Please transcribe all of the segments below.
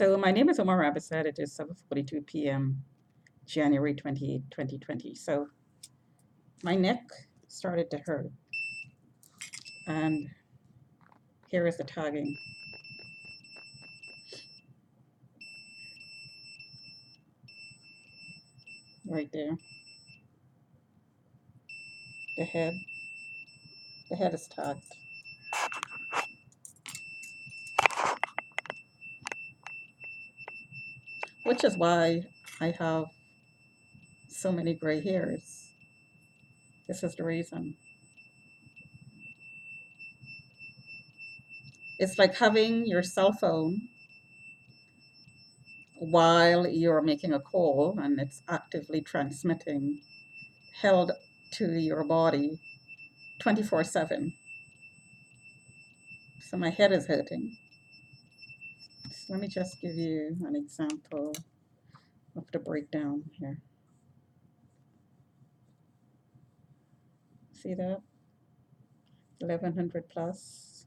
So my name is Omar Rabasad. It is 7:42 p.m., January 28, 2020. So my neck started to hurt, and here is the tagging right there. The head, the head is tagged, which is why I have so many gray hairs. This is the reason. It's like having your cell phone while you're making a call and it's actively transmitting, held to your body 24/7. So my head is hurting. So let me just give you an example of the breakdown here. See that? 1100 plus.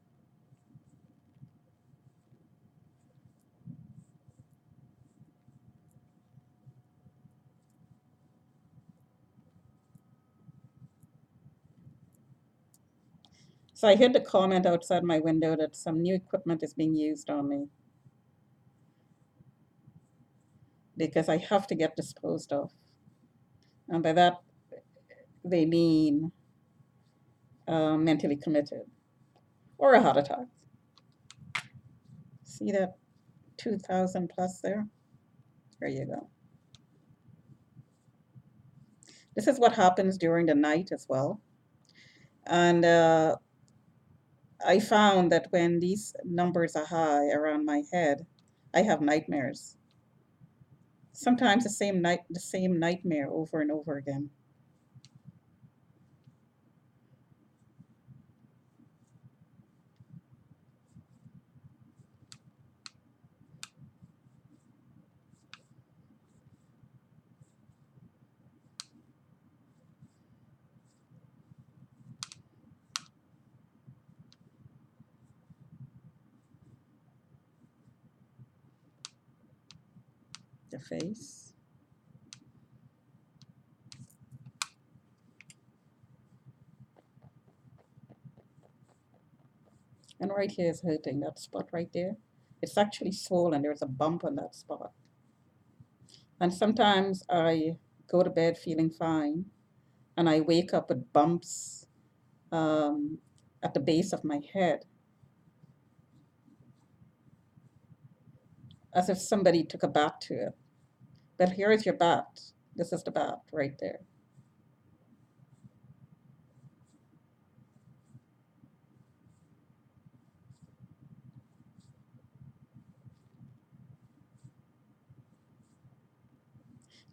So I heard the comment outside my window that some new equipment is being used on me because I have to get disposed of. And by that, they mean mentally committed or a heart attack. See that 2000 plus there? There you go. This is what happens during the night as well. And I found that when these numbers are high around my head, I have nightmares. Sometimes the same nightmare over and over again. The face. And right here is hurting, that spot right there. It's actually swollen. There's a bump on that spot. And sometimes I go to bed feeling fine and I wake up with bumps um, at the base of my head, as if somebody took a bat to it. But here is your bat. This is the bat right there.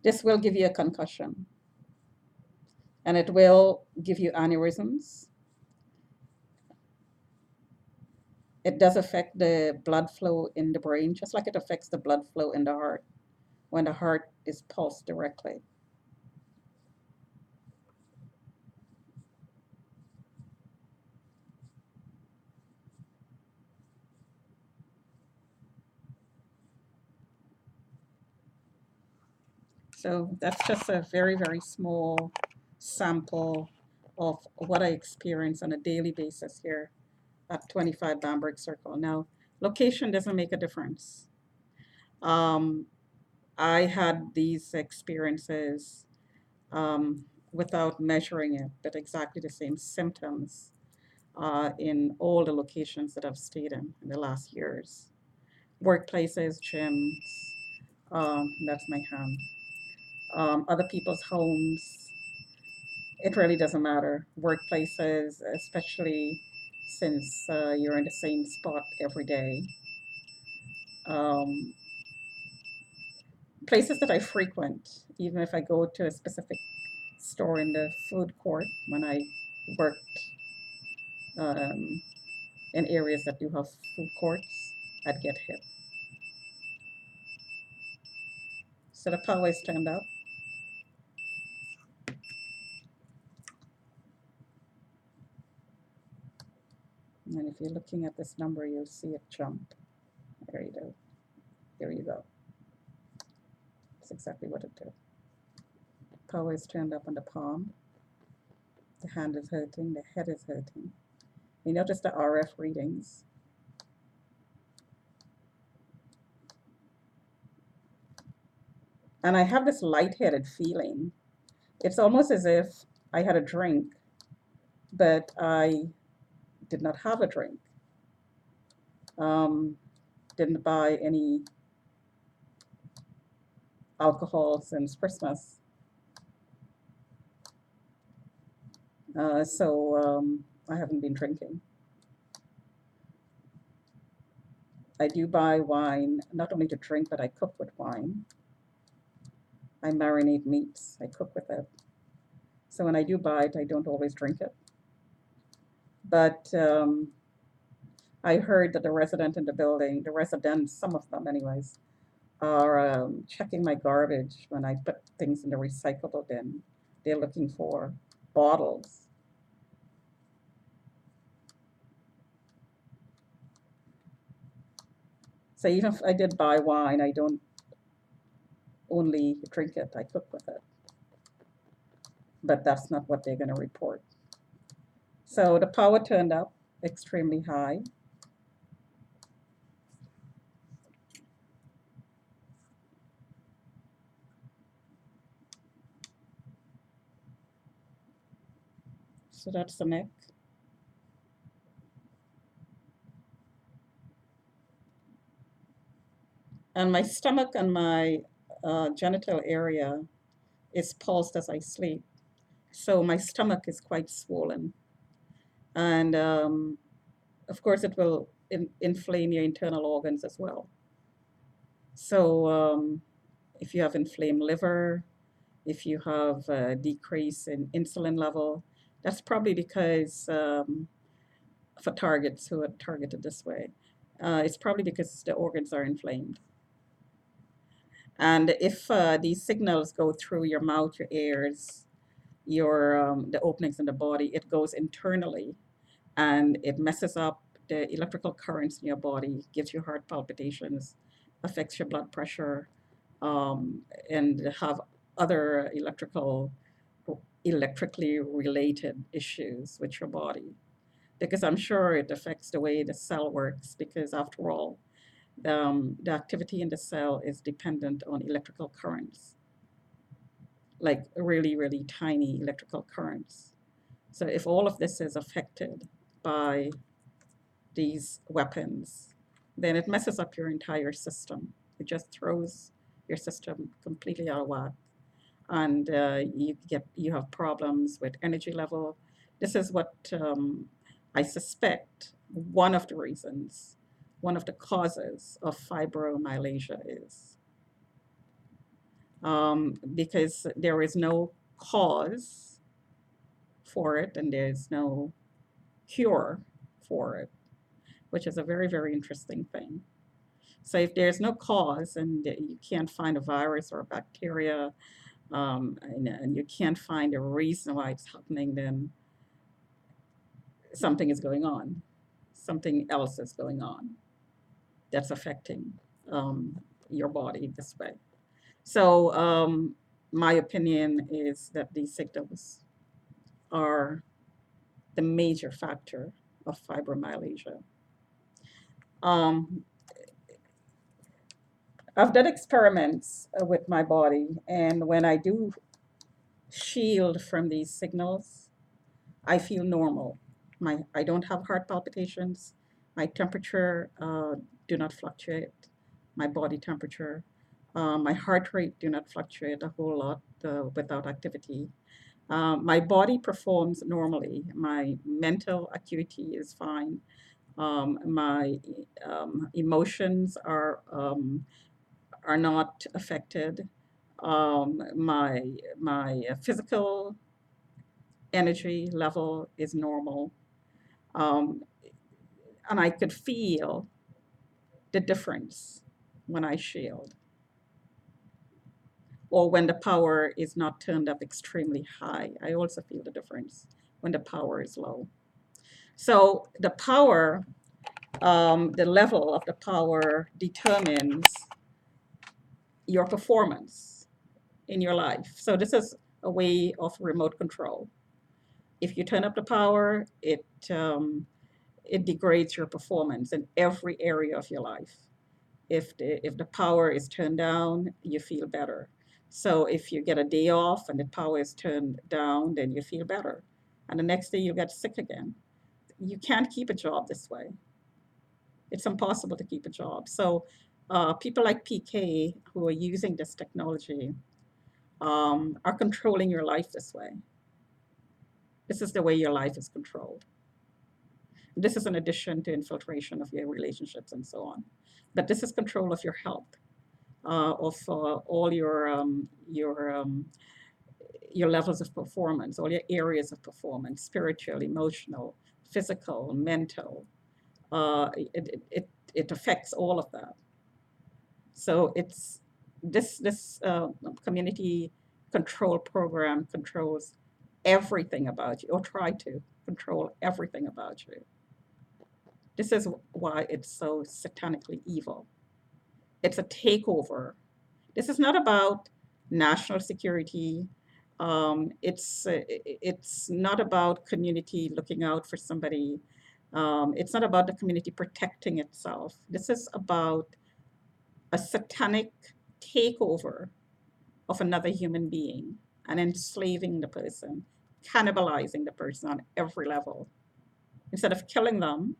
This will give you a concussion and it will give you aneurysms. It does affect the blood flow in the brain, just like it affects the blood flow in the heart when the heart is pulsed directly. So that's just a very, very small sample of what I experience on a daily basis here at 25 Bamberg Circle. Now, location doesn't make a difference. Um, I had these experiences without measuring it, but exactly the same symptoms in all the locations that I've stayed in the last years. Workplaces, gyms, that's my hand. Other people's homes, it really doesn't matter. Workplaces, especially since you're in the same spot every day. Um, Places that I frequent, even if I go to a specific store in the food court when I worked um, in areas that do have food courts, I'd get hit. So the power is turned up. And if you're looking at this number, you'll see it jump. There you go. Here you go. That's exactly what it did. Power is turned up on the palm. The hand is hurting. The head is hurting. You notice the RF readings. And I have this lightheaded feeling. It's almost as if I had a drink, but I did not have a drink. Didn't buy any alcohol since Christmas. So I haven't been drinking. I do buy wine, not only to drink, but I cook with wine. I marinate meats, I cook with it. So when I do buy it, I don't always drink it. But I heard that the resident in the building, the residents, some of them anyways, are checking my garbage when I put things in the recyclable bin. They're looking for bottles. So even if I did buy wine, I don't only drink it, I cook with it. But that's not what they're going to report. So the power turned up extremely high. So that's the neck. And my stomach and my genital area is pulsed as I sleep. So my stomach is quite swollen. And of course, it will inflame your internal organs as well. So if you have inflamed liver, if you have a decrease in insulin level, that's probably because for targets who are targeted this way, it's probably because the organs are inflamed. And if these signals go through your mouth, your ears, your the openings in the body, it goes internally and it messes up the electrical currents in your body, gives you heart palpitations, affects your blood pressure, and have other electrically related issues with your body. Because I'm sure it affects the way the cell works, because after all, the activity in the cell is dependent on electrical currents, like really, really tiny electrical currents. So if all of this is affected by these weapons, then it messes up your entire system. It just throws your system completely out of whack, and you have problems with energy level. This is what I suspect one of the reasons, one of the causes of fibromyalgia is, because there is no cause for it and there's no cure for it, which is a very, very interesting thing. So if there's no cause and you can't find a virus or a bacteria, and you can't find a reason why it's happening, then something is going on. Something else is going on that's affecting your body this way. So my opinion is that these signals are the major factor of fibromyalgia. Um, I've done experiments with my body, and when I do shield from these signals, I feel normal. I don't have heart palpitations. My temperature do not fluctuate. My body temperature, my heart rate do not fluctuate a whole lot without activity. My body performs normally. My mental acuity is fine. My emotions are not affected. My physical energy level is normal. Um, and I could feel the difference when I shield, or when the power is not turned up extremely high. I also feel the difference when the power is low. So the power, the level of the power determines your performance in your life. So this is a way of remote control. If you turn up the power, it degrades your performance in every area of your life. If the power is turned down, you feel better. So if you get a day off and the power is turned down, then you feel better. And the next day you get sick again. You can't keep a job this way. It's impossible to keep a job. So people like PK who are using this technology are controlling your life this way. This is the way your life is controlled. This is in addition to infiltration of your relationships and so on. But this is control of your health, of all your levels of performance, all your areas of performance, spiritual, emotional, physical, mental. It affects all of that. So it's this community control program controls everything about you, or try to control everything about you. This is why it's so satanically evil. It's a takeover. This is not about national security. It's not about community looking out for somebody. It's not about the community protecting itself. This is about a satanic takeover of another human being and enslaving the person, cannibalizing the person on every level. Instead of killing them,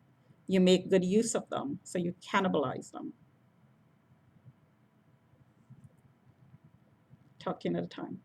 you make good use of them, so you cannibalize them. Talk to you another time.